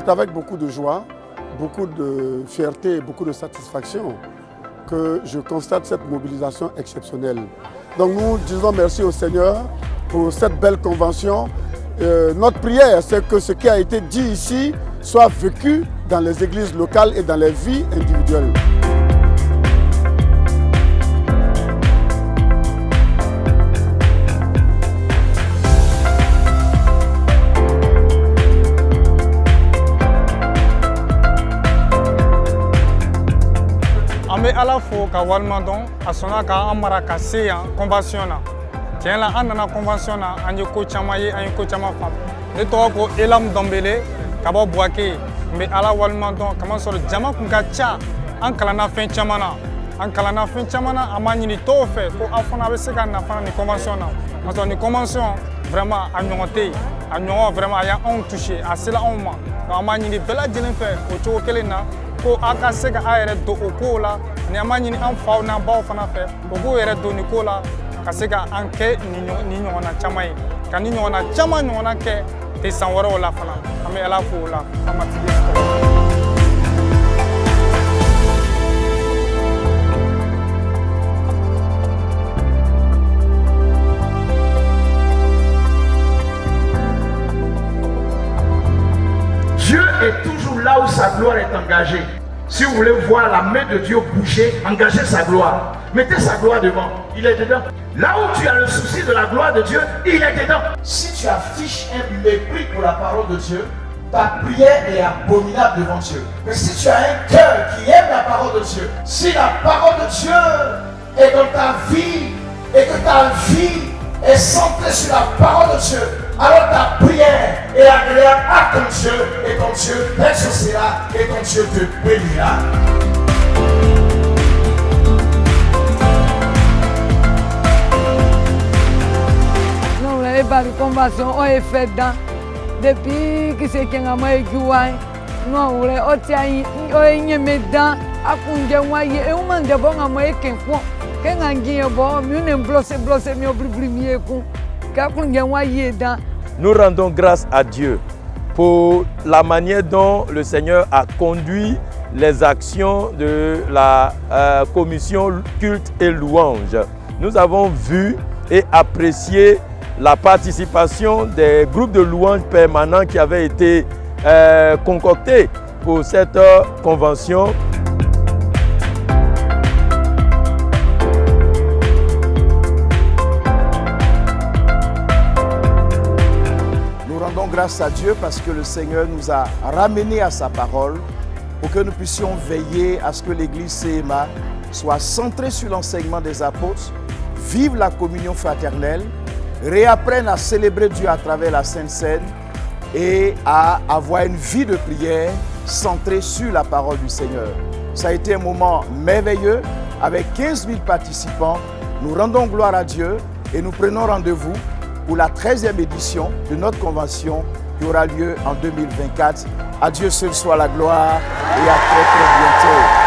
C'est avec beaucoup de joie, beaucoup de fierté et beaucoup de satisfaction que je constate cette mobilisation exceptionnelle. Donc nous disons merci au Seigneur pour cette belle convention. Notre prière, c'est que ce qui a été dit ici soit vécu dans les églises locales et dans les vies individuelles. An bɛ Ala fo ka walimadɔn a sɔnna k'an mara ka se yan convention na. Tiɲɛ la an nana convention na an ye ko caman ye, an ye ko caman faamu. Ne tɔgɔ ko Elam Dɔnbele ka bɔ Buwake. N bɛ Ala walimadɔn kamasɔrɔ jama kun ka ca. An kalanna fɛn caman na. An kalanna fɛn caman na, an b'a ɲini tɔw fɛ ko aw fana bɛ se ka nafa nin convention na. Parce que nin convention vraiment a ɲɔgɔn tɛ yen. A ɲɔgɔn vraiment a y'anw touché, a sera anw ma. Donc an b'a ɲini bɛɛ lajɛlen fɛ o cogo kelen na. Ko a ka se ka a yɛrɛ don o ko la ani an b'a ɲini an faw n'an baw fana fɛ o k'o yɛrɛ don nin ko la ka se ka an kɛ nin ɲɔgɔnna caman ye ka nin ɲɔgɔnna caman ɲɔgɔnna kɛ te san wɛrɛw la fana an bɛ Ala fo o la famatigi tɔgɔ. Dieu est toujours là où sa gloire est engagée. Si vous voulez voir la main de Dieu bouger, engagez sa gloire. Mettez sa gloire devant, il est dedans. Là où tu as le souci de la gloire de Dieu, il est dedans. Si tu affiches un mépris pour la parole de Dieu, ta prière est abominable devant Dieu. Mais si tu as un cœur qui aime la parole de Dieu, si la parole de Dieu est dans ta vie et que ta vie est centrée sur la parole de Dieu, alors ta prière est agréable à ton Dieu et ton Dieu t'exaucera et ton Dieu te bénira. Non, la convention on est fait dans depuis que c'est qu'un amour qui voit. Non, on est au tien, on est dedans. À combien moi y est, on m'a dit bon amour qui est quoi? Qu'un anguille bon, mieux ne blosser mieux plus mieux qu'on. Nous rendons grâce à Dieu pour la manière dont le Seigneur a conduit les actions de la commission culte et louange. Nous avons vu et apprécié la participation des groupes de louange permanents qui avaient été concoctés pour cette convention. Grâce à Dieu parce que le Seigneur nous a ramenés à sa parole pour que nous puissions veiller à ce que l'église CMA soit centrée sur l'enseignement des apôtres, vive la communion fraternelle, réapprenne à célébrer Dieu à travers la Sainte Seine et à avoir une vie de prière centrée sur la parole du Seigneur. Ça a été un moment merveilleux avec 15 000 participants. Nous rendons gloire à Dieu et nous prenons rendez-vous pour la 13e édition de notre convention qui aura lieu en 2024. À Dieu seul soit la gloire et à très bientôt.